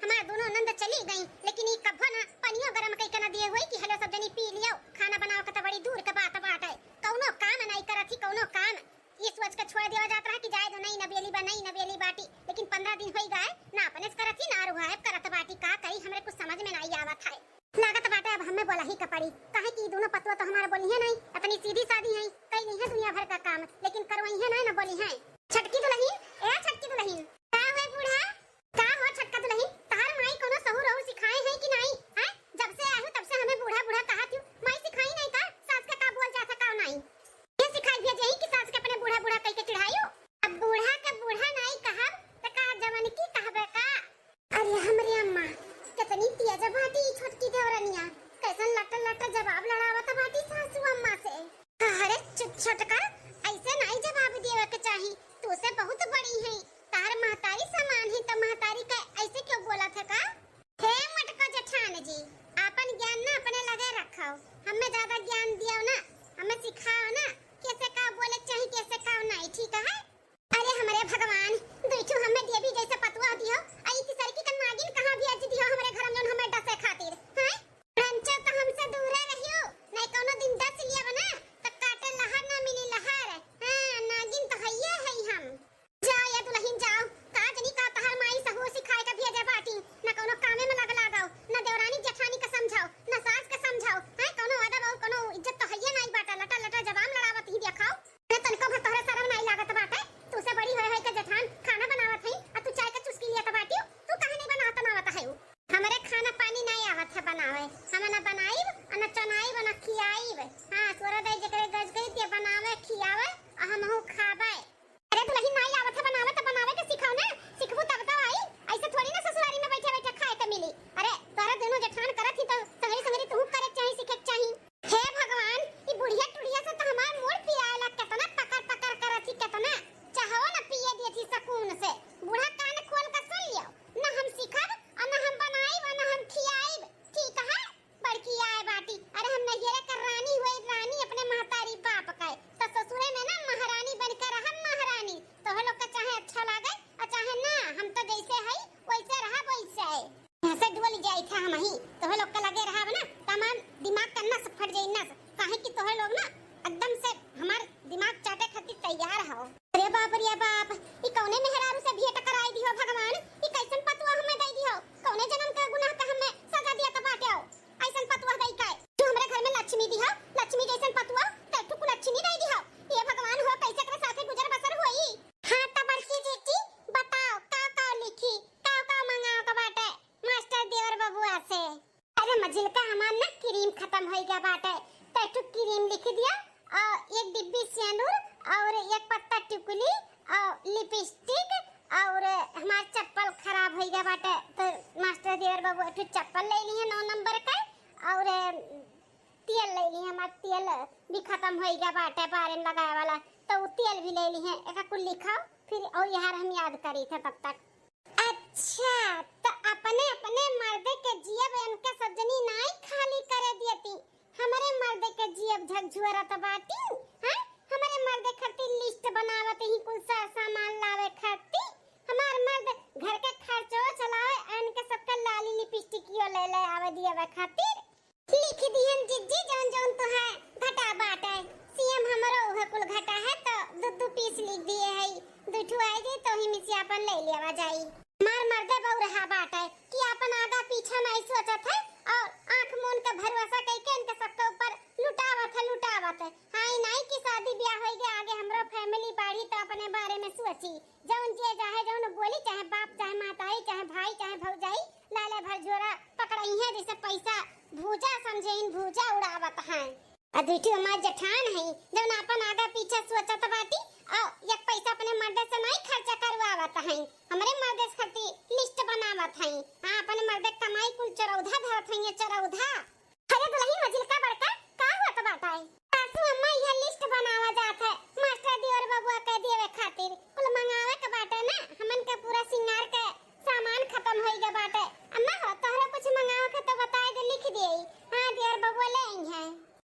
हमारा दोनों नंद चली गई लेकिन ई कभो ना पानियो गरम कई के ना दिए हुई कि हेलो सब जनी पी लियो खाना बनाओ के तो बड़ी दूर के बात है कौनो काम नहीं करत थी कौनो काम ये सोच के छोड़ दिया जाता है कि जाए तो नहीं नबेली बाटी लेकिन 15 दिन होई गए ना अपने करत थी ना रुहाब करत बाटी का कई हमरे कुछ समझ में नहीं आवत है लागत बाटे अब हमें बोला ही का पड़ी काहे कि दोनों पतवा तो हमारा बोली है नहीं अपनी सीधी सादी है कई नहीं है दुनिया भर का काम लेकिन करवाई है ना बोली है। छटकी दुल्हन का है बूढ़ा का हो छटका दुल्हन तार माई कोनो सहू रहू सिखाए है कि नहीं है जब से आयो तब से हमें बूढ़ा कहा क्यों माई सिखाई नहीं का सास का बोल जाता का नहीं ये सिखाई भेजे ही कि सास के अपने बूढ़ा कह के चिढ़ायो अब बूढ़ा के बूढ़ा नहीं कहा तो का जवान की कहबे का। अरे हमरे अम्मा कितनी तेज बाटी छोटकी छोटकी देवरनिया कैसन लट्टा लट्टा जवाब लड़ावत बाटी सासू अम्मा से। अरे छोटका ऐसे नहीं जवाब देवे के चाही, तू से बहुत बड़ी है, तार महतारी समान है, तो महतारी का ऐसे क्यों बोला था का? हे मटका जेठान जी, अपन ज्ञान ना अपने लगे रखो, हमें ज्यादा ज्ञान दियो ना, हमें सिखाओ ना कैसे का बोले चाहिए कैसे का नहीं, ठीक है? अरे हमारे भगवान दुइठू हमें देवी जैसे पतवा दियो, आई की सरकी का नागिन कहां भेज दियो हमरे घर में हमें डसे खातिर, हैं? रंचा तो हमसे दूर रहियो, नहीं कोनो दिन डस लिया बना त काटे लहर ना मिली लहर, हां नागिन तो हइये है हम। जाओ या दुल्हन जाओ, का जनी का तहर माई सहू सिखाए का भेजे बाटी, ना कोनो कामे में लग लगाओ, ना देवरानी जेठानी का समझाओ, ना सास का समझाओ, हैं कोनो अदब और कोनो इज्जत तो हइये नहीं बाटा, लटा लटा जवाब लड़ावत ही देखाओ। अरे तनको भर तोहरे शर्म नहीं लागत बाटे, तू से बड़ी होय के जेठान खाना बनावत है, आ तू चाय का चुस्की लिया त बाटी, तू काहे नहीं बनावत नावत है? हमरे खाना पानी नहीं आवत है बनावे, हम ना बनाईब आ ना चनाईब ना खियाईब, हां सूरदय जकरे गज गई ते बनावे खियावे आ हमहु खाबे। अरे दुल्हन नहीं आवत है बनावे तो बनावे के सिखाओ ना, सिखबू तब तो आई, ऐसे थोड़ी ना ससुरारी में बैठे बैठे खाए के मिली। अरे तोरा दोनों जेठान करत ही तो संगरी संगरी तू करे चाहिए सीखे चाहिए। हे भगवान ई बुढ़िया टुढ़िया से तो हमार मोड़ पियाला कितना पकड़ पकड़ करत ही कितना चाहो ना पिए दी थी सुकून से, बूढ़ा कान खोल कर सुन लियो, ना हम सिखब और ना हम बनाईब और ना हम खियाईब, ठीक है? बड़की आए बाटी, अरे हम नहिरे कर रानी हुई रानी अपने महतारी बाप का, तो ससुरे में ना महारानी बनकर हम महारानी, तो हम लोग का चाहे अच्छा लागे और चाहे ना, हम तो जैसे है वैसे रहा वैसे है, ऐसे डोल जाई था हम ही, तो हम लोग का लगे रहा ना तमाम दिमाग का नस फट जाई नस, काहे कि तो लोग ना एकदम से हमार दिमाग चाटे खातिर तैयार हो। अरे बाप ई कौने मेहरारू से भेंट कराई दियो भगवान, ई कैसन पतवा हमें दई दियो, कौने जन्म का गुनाह का हमें सजा दिया त बाटे हो, ऐसन पतवा दई काय तू हमरे घर में लक्ष्मी दियो, लक्ष्मी जैसन पतवा तू को लक्ष्मी दई दियो, ये भगवान हो कैसे करे साथे गुजर बसर होई। हां त बड़की जीजी बताओ का लिखी का मंगाओ का बाटे मास्टर देवर बबुआ से। अरे मजिल का हमार ना क्रीम खत्म होई गया बाटे, तू क्रीम लिख दिया और एक डिब्बी सिंदूर और एक पत्ता टिकुली और लिपस्टिक और हमार चप्पल खराब हो गया बाटे, तो मास्टर देवर बाबू एक चप्पल ले ली है 9 नंबर का और तेल ले ली है, हमार तेल भी खत्म हो गया बाटे बारे में लगाए वाला, तो वो तेल भी ले ली है, एक कुल लिखाओ फिर और यार हम याद करी थे तब तक। अच्छा तो अपने अपने मर्दे के जियब इनके सजनी नहीं खाली करे दियती, हमारे मर्दे के जियब झकझुरत बाटी, हैं हमारे मर्दे खातिर लिस्ट बनावत ही कुल सामान लावे खातिर, हमार मर्द घर के खर्चो चलावे एन के सबके लाली लिपस्टिकियो ले ले आवे दियवे खातिर, लिख दिहन जिज्जी जौन जौन तो है घटा बाटे, सीएम हमरो उहे कुल घटा है तो दू पीस लिख दिए है, दुठू आई जे तो ही मिसी अपन ले लेवा जाई। मार मर्दे बहु रहा बाटे कि अपन आगा पीछा नहीं सोचत है और आंख मून के भरोसा कई के इनके सबके ऊपर लुटावत है, हां नहीं कि शादी ब्याह होई गए आगे हमरो फैमिली बाड़ी तो अपने बारे में सोची, जौन जे चाहे जौन बोली चाहे बाप चाहे माताई चाहे भाई चाहे भौजाई लाले भर झोरा पकड़ई है जैसे पैसा भूजा समझेइन भूजा उड़ावत है। अदिठी हमार जेठान है जौन अपन आगा पीछे सोचत बाटी और एक पैसा अपने मर्दे से नहीं खर्चा करवावत है, हमरे मर्दे खातिर लिस्ट बनावत है, हां अपने मर्दे कमाई कुल चरौधा धरत है चरौधा। अरे दुल्हन मजिल का बड़का का होत बाटा है, सासू अम्मा यह लिस्ट बनावा जात है मास्टर देवर बबुआ कह देवे खातिर कुल मंगावे के बाटे ना, हमन के पूरा सिंगार के सामान खत्म होई गए बाटे, अम्मा हो तोहरा कुछ मंगावे के तो बताए दे लिख देई, हां देवर बबुआ ले आई है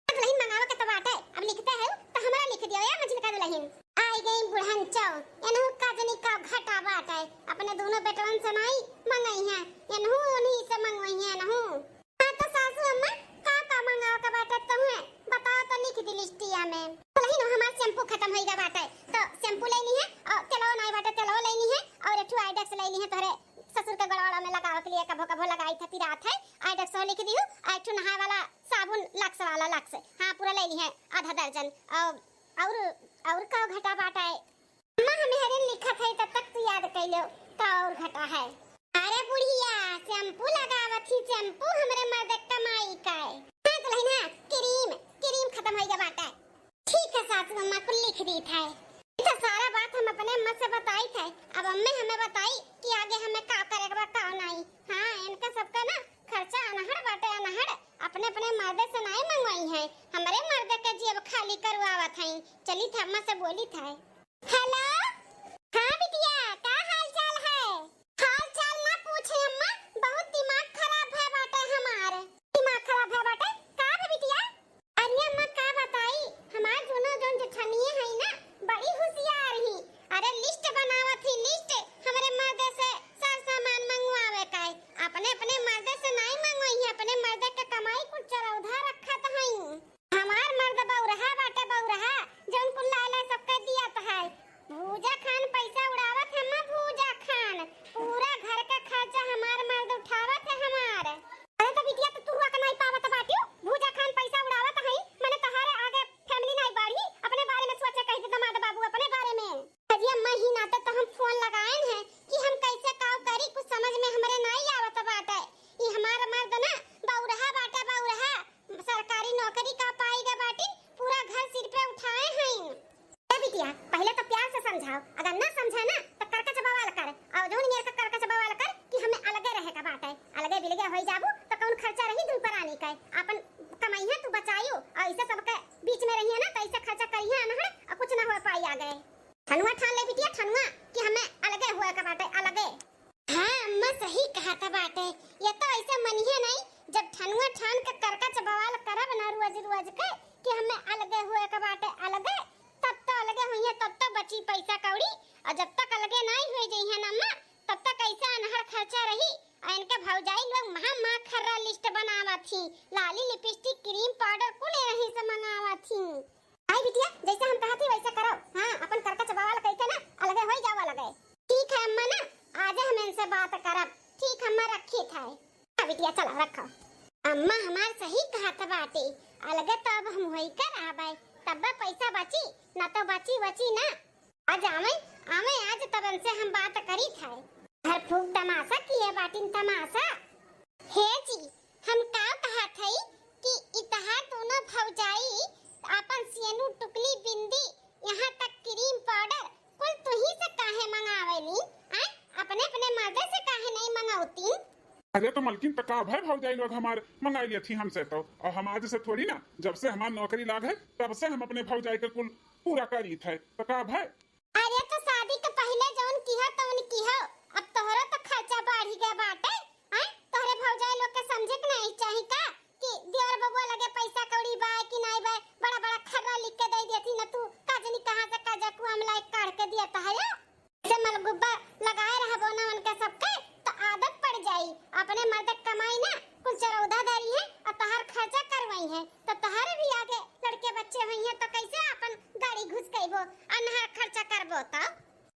दुल्हन मंगावे के तो बाटे, अब लिखते है तो हमरा लिख दियो या मजिल का दुल्हन। आई गई बुढ़न चौ एनहु का जनी का घटा बाटे, अपने दोनों बेटवन से नहीं मंगाई है, एनहु उन्हीं से मंगवाई है एनहु। हां तो सासू अम्मा का मंगावे के बाटे तुम्हें बताओ तो लिख दी लिस्टिया में। दुल्हन हमार शैम्पू खत्म होई गया बाटे, तो शैम्पू लेनी है और तेलवा नहीं बाटे तेलवा लेनी है और एक आइडेक्स लेनी है तोरे ससुर के गड़वाड़ा में लगावे के लिए कभो कभो लगाई था पिरात है, आइडेक्स लिख दियो, एक नहाए वाला साबुन लक्स वाला लक्स, हां पूरा लेनी है आधा दर्जन और का घटा बाटा है। अम्मा हमें हरे लिखा था तब तक तू याद कर लो का और घटा है। अरे बुढ़िया शैम्पू लगावत ही शैम्पू हमरे मर्द कमाई का है, हां दुल्हन क्रीम खत्म हो गया बाटा, ठीक है सासू अम्मा को लिख दी था, इतना सारा बात हम अपने अम्मा से बताई थे, अब अम्मे हमें बताई कि आगे हमें का करेगा का नहीं, हां इनका सबका ना खर्चा अनहर बाटे बोली था, अम्मा से बोली था। हेलो, हाँ बिटिया, का हाल चाल है? हाल चाल ना पूछे अम्मा, बहुत दिमाग खराब है बाटे हमारे। दिमाग खराब है बाटे? का है बिटिया? अरे अम्मा का बताई, हमार दोनों जोन जेठनिए है ना, बड़ी होशियार ही। अरे लिस्ट बनावत ही, लिस्ट हमरे मर्द से सब सामान मंगवावे का है। अपने अपने मर्द से नहीं मंगवाई है, अपने मर्द के कमाई कुल चरौधा रखत है। हमार मर्द बौरहा बाटे, बौरहा जोन कुल लाला सबके दियत है। भूजा खान पैसा उड़ावत है, अम्मा भूजा खान पूरा घर का खर्चा हमार मर्द उठावत है हमार। अरे तो बिटिया तो तुरुआ का नहीं पावत बाटियो, भूजा खान पैसा उड़ावत है। मैंने तहारे आगे फैमिली नहीं बढ़ी, अपने बारे में सोचे कही थे दमाद बाबू अपने बारे में। अजी अम्मा ही नाते तो हम फोन लगाए हैं कि हम कैसे काम करी, कुछ समझ में हमरे नहीं आवत बाटे। ई हमारा मर्द ना बौरहा बाटे, बौरहा सरकारी नौकरी का पाएगा बाटी, पूरा घर सिर पे उठाए हैं। ए बिटिया पहले तो प्यार से समझाओ, अगर ना समझे ना तो करका चबावाल कर, और जोन नियर का करका चबावाल कर कि हमें अलगे रहे का बाटे। अलगे बिलगे होई जाबू तो कौन खर्चा रही दूर परानी का, अपन कमाई है तू बचाइयो, और ऐसे सबके बीच में रहिए ना तो ऐसे खर्चा करिए अनहड़, और कुछ ना हो पाई आगे। ठनुआ ठान ले बिटिया, ठनुआ कि हमें अलगे हुआ का बाटे, अलगे। हाँ अम्मा सही कहा था बाटे, ये तो ऐसे मनिए नहीं, जब ठनुआ ठान के करका चबावाल करब ना रोज रोज के कि हमें अलगे हुए का बाटे, अलगे तब तो अलगे हुई, तब तो बची पैसा कौड़ी। और जब तक अलगे नहीं हुई जई है ना अम्मा, तब तक ऐसा अनहड़ खर्चा रही। और इनके भौजाई लोग महा खर्रा लिस्ट बनावत थी, लाली लिपस्टिक क्रीम पाउडर कुल यहीं से मंगावत थी। आई बिटिया जैसे हम कहती वैसे करो। हाँ अपन करका चबावाल कह के ना अलगे होई जावा लगे। ठीक है अम्मा ना, आज हम इनसे बात करब। ठीक अम्मा रखी था। हाँ बिटिया चलो रखो। अम्मा हमार सही कहा था बाटे, अलगे तो अब हम होई कर आबे, तब पैसा बची ना तो बची बची ना। आज आवे आवे आज तब इनसे हम बात करी था। हर फूक तमाशा किए बाटिन तमाशा। हे जी हम का कहा थई कि इतहार दोनों भौजाई अपन सियनु टुकली बिंदी यहाँ तक क्रीम पाउडर कुल तू ही से काहे मंगावेली? अपने अपने मर्द से काहे नहीं मंगाउती? अरे तो मलकिन तका भाई भौजाई लोग हमारे मंगाई ली थी हमसे तो, और हम आज से थोड़ी ना, जब से हमारी नौकरी लाग है तब से हम अपने भौजाई के कुल पूरा करी थे। तका भाई अरे तो शादी के पहले जौन किया तो उन किया, अब तोहरा तो खर्चा बढ़ी गया बाटे। तोहरे भौजाई लोग के समझे के नहीं चाहिए का कि दियोर बबुआ लगे पैसा कौड़ी बा कि नहीं बा, बड़ा बड़ा खर्रा लिख के दे देती ना, तू काजनी कहां से काजा को हम लाइक काट के दिया तो है से मलगुब्बा लगाए रहबो ना उनके सबके तो आदत पड़ जाई। अपने मर्द कमाई ना कुल चरौदा दारी है और तहार खर्चा करवाई है, तो तहारे भी आगे लड़के बच्चे हुई हैं तो कैसे अपन गाड़ी घुस गईबो अनहार खर्चा करबो? तो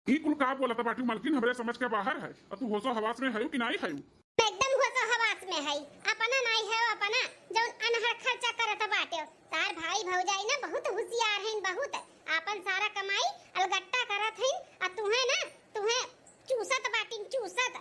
ई कुल का बोलत बाटू मलकिन, हमरे समझ के बाहर है। और तू होशो हवास में है कि नहीं है? एकदम होशो हवास में है, अपना नहीं है अपना जौन अनहार खर्चा करत बाटे। तार भाई भौजाई ना बहुत होशियार हैं, बहुत अपन सारा कमाई अलगट्टा करत हैं, और तुहे चूसत बाटिन चूसत।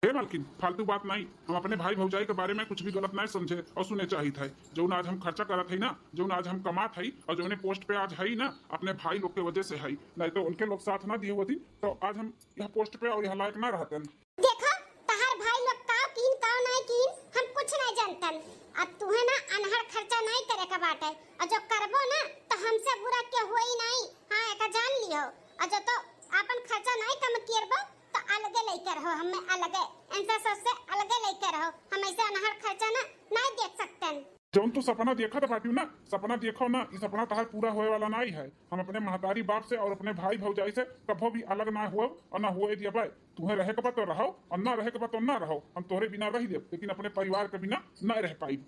हे मलकिन फालतू बात नहीं, हम अपने भाई भौजाई के बारे में कुछ भी गलत नहीं समझे और सुने चाहिए थे। जो आज हम खर्चा करत है ना, जो आज हम कमात है और जो पोस्ट पे आज है ना, अपने भाई लोग के वजह से है, नहीं तो उनके लोग साथ ना दिए होती तो आज हम यह पोस्ट पे और यह लायक ना रहते। देखो तहार भाई लोग का कीन का नहीं कीन हम कुछ नहीं जानतन। अब तू है ना अनहड़ खर्चा नहीं करे का बाटे, और जो करबो ना तो हमसे बुरा के होई नहीं। हां एका जान लियो, और जो तो अपन खर्चा नहीं कम करबो तो अलगे लेके रहो, हमें अलगे इनसे सबसे अलगे लेके रहो। हम ऐसे अनहड़ खर्चा ना नहीं देख सकते। जौन तू सपना देखा था बाटू ना, सपना देखो ना, ये सपना तहार पूरा होए वाला नहीं है। हम अपने महतारी बाप से और अपने भाई भौजाई से कभो भी अलग ना हो और ना हुए दिया भाई। तुम्हें रहे के बाद तो रहो और ना रहे के बाद तो ना रहो। हम तोहरे बिना रह दे, लेकिन अपने परिवार के बिना न रह पाई।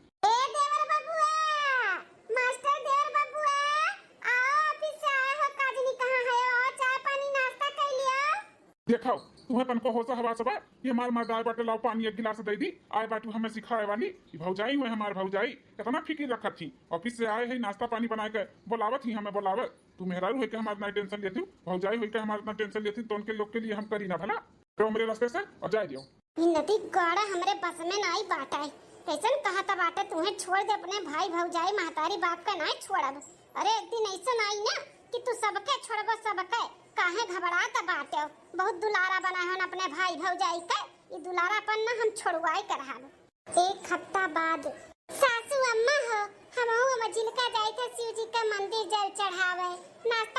देखो तुम्हें तनको होसा हवा सबा ये हमार मर्दाई बाटे, लाओ पानी एक गिलास दे दी आए बाटू हमें सिखाए वाली भौजाई हुए। हमार भौजाई कितना फिक्र रखत थी, ऑफिस से आए है नाश्ता पानी बना के बोलावत ही हमें बोलावत। तू मेहरारू है के हमारे ना टेंशन लेती, भौजाई हुई के हमारे ना टेंशन लेती, तो उनके लोग के लिए हम करी ना भला तो हमारे रास्ते से और जाए दियो। नदी गाड़ा हमरे बस में नहीं बाटा है, कैसन कहा था बाटे तुम्हें छोड़ दे अपने भाई भौजाई महतारी बाप का नहीं छोड़ब। अरे एक दिन ऐसा नहीं ना कि तू सबके छोड़ब, सबके काहे घबराता बाटे। बहुत दुलारा बना है अपने भाई भौजाई का, ये दुलारापन ना हम छोड़वाई करहाब। एक हफ्ता बाद सासू अम्मा हो हम मजिलका जाए थे शिव जी का मंदिर जल चढ़ावे, नाश्ता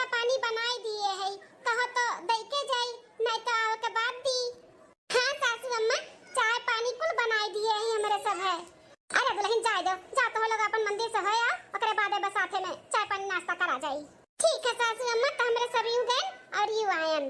अरे दुल्हन जाए दो, जा तुम लोग अपन मंदिर से होया, ओकरे बादे बस साथे में चाय पानी नाश्ता करा जाई। ठीक है सासू अम्मा, तो हमरे सब यू गए और यू आयन।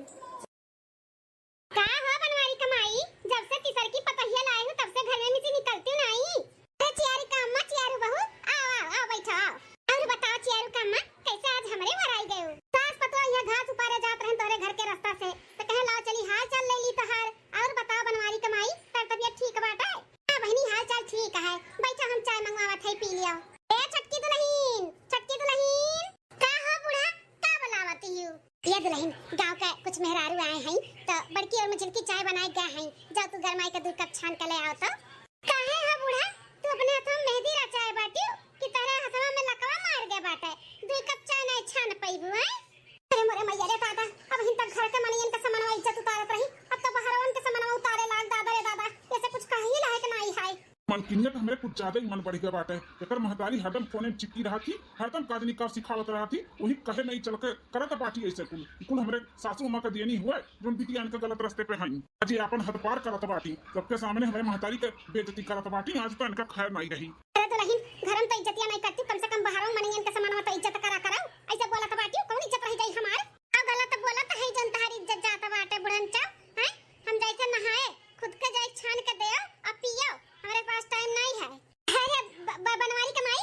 का हो बनवारी कमाई, जब से तीसर की पतहिया लाए हूं तब से घर में से निकलती नहीं। अरे चियारी का अम्मा, चियारू बहू, आओ आओ आओ बैठो आओ। और बताओ चियारू का अम्मा, कैसे आज हमरे घर आई गए हो? सास पतो यहाँ घास उपारे जात रहन तोरे घर के रास्ता से, तो कहे लाओ चली हाल चाल ले ली तहार। और बताओ बनवारी कमाई, तर तबियत ठीक बाटे? हां बहनी हाल चाल ठीक है, बैठो हम चाय मंगवावत है, पी लियो। ए छटकी दुल्हन, छटकी दुल्हन, का हो बूढ़ा, का बुलावती हो? ये दुल्हन गांव का कुछ मेहरारू आए हैं, तो बड़की और मुझे की चाय बनाए गए हैं, जाओ तू गरमाई के 2 कप छान के ले आओ। तो काहे है बूढ़ा, तू अपने हाथ में मेहंदी रचाए बाटी कि तेरे हाथवा में लकवा मार गए बाटे, 2 कप चाय नहीं छान पईबू है? अरे मोरे मैया रे दादा, अब हिन तक घर के मनियन के सामानवा इज्जत उतारत रही, अब तो बहरवन के सामानवा उतारे लाग दादा रे दादा, ऐसे कुछ कही लायक नहीं है। मनकिनियत हमरे कुछ ज्यादा ही मन बढ़ गया बाटे। एकर महतारी हरदम फोने में चिपकी रहा थी, हरदम काजनी का सिखावत रहा थी, वही कहे नहीं चल के करत बाटी ऐसे कुल हमरे सासू अम्मा का देनी हुए जोन बिटिया के गलत रास्ते पे हई। आज ये अपन हद पार करत बाटी, सबके सामने हमारे महतारी के बेइज्जती करत बाटी, आज तो इनका खैर नहीं रही। अरे दुल्हन घर में तो इज्जतिया नहीं करती, कम से कम बहरवन मनियन के सामानवा तो इज्जत करा कराओ, ऐसे बोलत बाटी कौन इज्जत रह जाई हमार? अब गलत बोलत है जन तहारी इज्जत जात बाटे बुढ़न चा हैं? हम जैसे नहाए खुद के जाए छान के देओ और पियो, हमारे पास टाइम नहीं है। अरे बनवारी कमाई,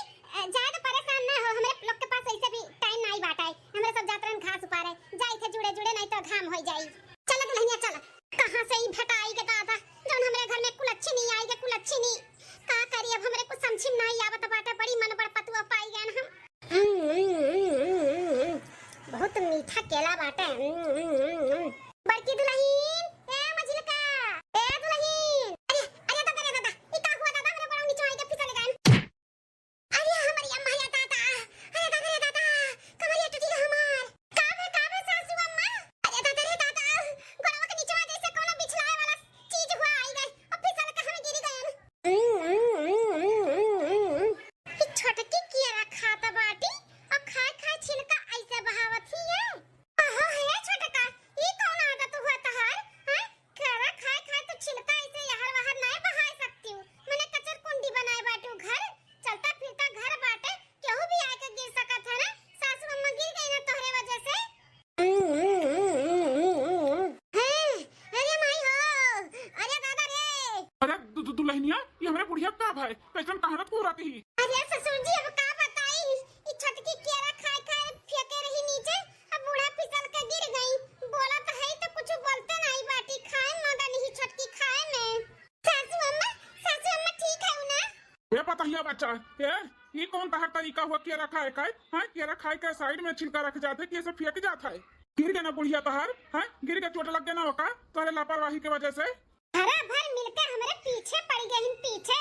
ज्यादा परेशान ना हो, हमारे लोग के पास ऐसे भी टाइम नहीं बाटा है, हमारे सब जातरन घास उपारे जाई थे जुड़े जुड़े नहीं तो घाम हो जाई। चलो दुल्हनिया चलो, कहां से ही भटाई के दादा जौन हमरे घर में कुलच्छी नहीं आई के कुलच्छी नहीं, का करी अब हमरे कुछ समझ में नहीं आवत बाटे, बड़ी मन बड़ पतुआ पाई गए हम। बहुत मीठा केला बाटे। बड़की दुल्हन, ए मझिलका, ए दुल्हन, अरे अरे दादा ई का हुआ दादा, हमरे बड़ा नीचे आई के फिसल गए। अरे हमारी अम्मा या दादा, अरे दादा रे दादा, कमरिया टूटी है हमार। का भे सासू अम्मा, अरे दादा रे दादा, गोड़वा के नीचे जैसे कोनो बिछलाए वाला चीज हुआ आई गए और फिसल के हम गिर गए। ई छोटकी किया खाता बाटी और खाए खाए छिलका ऐसे बहावत ही है। ओहो है छोटका, ई कौन आदत हुआ तहार? हैं खाना खाए खाए तो छिलका ऐसे यहर वहर नहीं बहा सकती हूँ, मैंने कचर कुंडी बनाए बाटू घर, चलता फिरता घर बाटे, केहू भी आके गिर सकत है ना, सासू अम्मा गिर गई ना तोहरे वजह से। अरे माई हो, अरे दादा रे, अरे दुल्हनिया, ये हमारे बुढ़िया का भाई कैसन कहानत को रहती ही। अरे ससुर जी अब का बताई, ई छटकी केरा खाए खाए फेंके रही नीचे, अब बूढ़ा फिसल के गिर गई, बोला तो है तो कुछ बोलते नहीं बाटी, खाए मगर नहीं छटकी खाए में। सासू अम्मा ठीक है ना? ये पता ही बच्चा, ये कौन तहर तरीका हुआ केरा खाए का? हां केरा खाए के साइड में छिलका रख जाते कि ऐसे फेंक जाता है? गिर गया ना बुढ़िया तहर, हां गिर के चोट लग गया ना होका तोरे लापरवाही के वजह से। हरा भर मिलकर हमारे पीछे पड़ गए, पीछे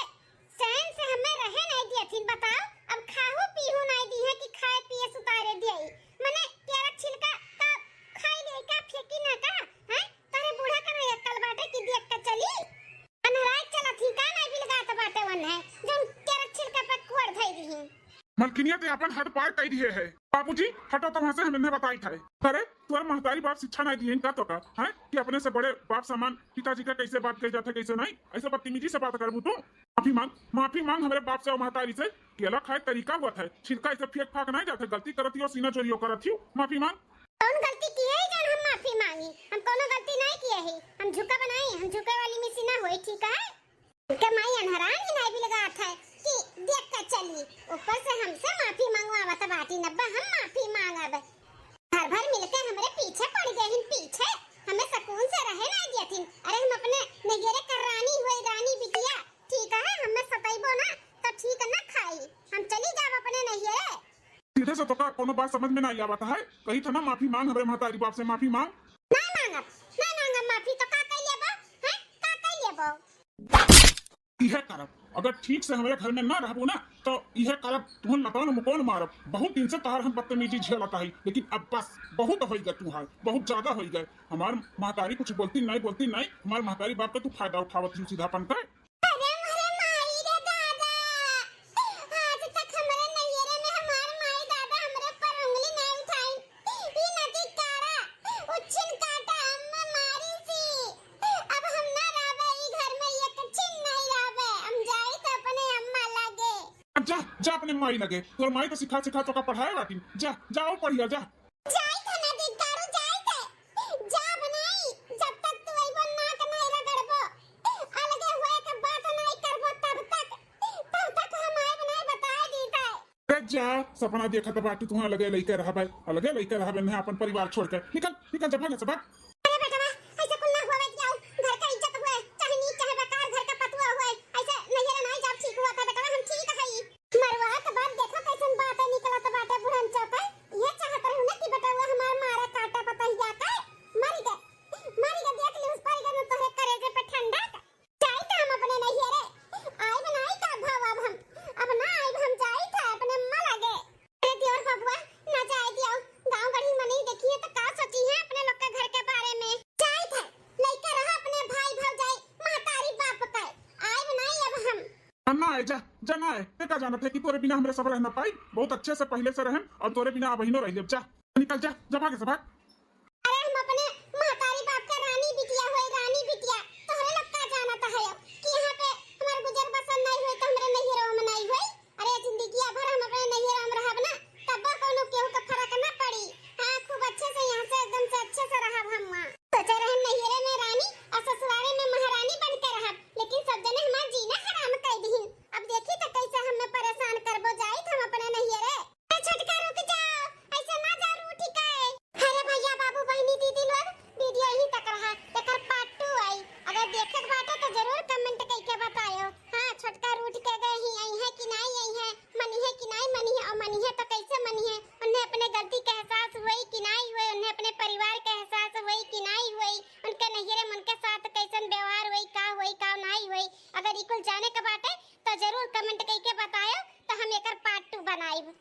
सैन से हमें रहे नहीं दिया थी, बताओ अब खाहू पीहू नहीं दी है कि खाए पिए सुतारे दिए, मने केरा छिलका का खाई ले का फेंकी ना का हैं? तारे बूढ़ा का नहीं अक्ल बाटे कि देख के चली अनहराय चला थी का नहीं बिलगात बाटे वन है जन केरा छिलका पे कोड़ धई दी। मलकिनिया ते अपन हद पार कर दिए है। बाबूजी हटो तो वहां से, हमने बताई था। अरे तुम्हारे महतारी बाप शिक्षा नहीं दिए इनका तो का है कि अपने से बड़े बाप समान पिताजी का कैसे बात कही जाता है कैसे नहीं, ऐसे बदतमीजी से बात करबू तू? माफी मांग हमारे बाप से और महतारी से। केला खाए तरीका हुआ था, छिलका ऐसे फेंक फाक नहीं जाते, गलती करती हो सीना चोरी करती हो, माफी मांग। कौन गलती की है जन हम माफी मांगी? हम कोनो गलती नहीं किए है, हम झुका बनाई, हम झुके वाली में सीना होई ठीक है। उनका माई अनहरान ही नहीं भी लगा था कि देख कर चली, ऊपर से हमसे माफी मंगवावत बाटी, नब्बा हम माफी मांगब। घर भर मिलकर हमारे पीछे पड़ गए, पीछे हमें सुकून से रहे नहीं दिए थी। अरे हम अपने नगेरे कर रानी हुए, रानी बिटिया ठीक है, हमें सताइबो ना तो ठीक ना खाई, हम चली जाब अपने नगेरे। सीधे से तो का कोनो बात समझ में नहीं आवता है, कही था ना माफी मांग हमारे महतारी बाप से, माफी मांग। नहीं मांगब माफी तो का कह लेबो हैं, का कह लेबो? यह करब अगर ठीक से हमारे घर में ना रहबो ना तो यह करब, तुहन लतान मुकोन मारब। बहुत दिन से तहार हम बदतमीजी झेलता है, लेकिन अब बस बहुत हो गए तुहार, बहुत ज्यादा हो गए। हमार महतारी कुछ बोलती नहीं, हमार महतारी बाप का तू फायदा उठावत ही सीधापन का। जा जा अपने माई लगे, तोर माई तो सिखा सिखा तो का पढ़ाए बाटी, जा जाओ पढ़िया जा। जाई था ना दी दारू जाई थे, जा बनाई जब तक तू आई बोल ना के नहीं रगड़बो, अलगे होए के बात नहीं करबो तब तक हम आए बनाई बताए दी थे। अरे जा सपना देखा तो बाटी तू लगे लइके रहा भाई, अलगे लइके रहा बे अपन परिवार छोड़ के निकल निकल जा भाग से भाग। अरे बेटा ऐसे कुल ना होवे जाओ, घर का इज्जत हुए चाहे नीच चाहे बेकार, घर का पतुआ हुए ऐसे नहीं रहना जब ठीक हुआ था बेटा, हम ठीक हई मरवा के बाद देखो कैसन बात है निकलत बाटे बुढ़न चौका, ये चाहत रहू ना कि बेटा वो हमार मारा काटा पता ही जाता है, मर गए देख ली उस पर गन तोरे करेजे पे ठंडा जाई था हम अपने नहीं रे आई बनाई का भाव अब ना आई हम जाई था अपने मर गए। अरे दियोर बबुआ ना जाए दियो, गांव गढ़ी मनी देखिए तो का सोची है अपने लोग के घर के बारे में, जाई था लइका रहा अपने भाई भौजाई महतारी बाप का आई बनाई अब हम ना आए जा जाना है ते का जाना थे कि तोरे बिना हमरे सब रह ना पाई, बहुत अच्छे से पहले से रहन और तोरे बिना अब ही न रह जा, निकल जा जा भाग से भाग। अरे हम अपने महतारी बाप का रानी बिटिया होए रानी बिटिया तोहरे लोग का जाना था है कि यहाँ पे हमार गुजर बसर नहीं हुई तो हमरे नहीं रहो में नहीं हुई, अरे जिंदगी भर हम अपने नहीं रहो रहब ना तब कोनो केहू का फर्क ना पड़ी। हां खूब अच्छे से यहाँ से एकदम से अच्छे से रहब हम वहां सोचे रहे नैहरे में रानी और ससुराले में महारानी बन के रहब, लेकिन सब जने हमार जीना हराम कर दीहिन, अब देखी तो कैसे हमें परेशान करबो जाई हम अपने नैहरे। ए छटका रुक जाओ ऐसे ना जा रूठी काए। अरे भैया बाबू बहनी दीदी लोग वीडियो यहीं तक रहा, एकर पार्ट 2 आई, अगर देखत बाटे तो जरूर कमेंट करके बताओ। हां छोटका रूठ के गए ही आई है कि नहीं आई है, मनी है कि नहीं मनी है, और मनी है तो कैसे मनी है, उन्हें अपने गलती का एहसास हुई कि नहीं हुई, उन्हें अपने परिवार का एहसास हुई कि नहीं हुई, उनके नैहरे में उनके साथ कैसन व्यवहार हुई का नहीं हुई, अगर इकुल जाने के बाटे तो जरूर कमेंट करके बताओ तो हम एकर पार्ट 2 बनाएब।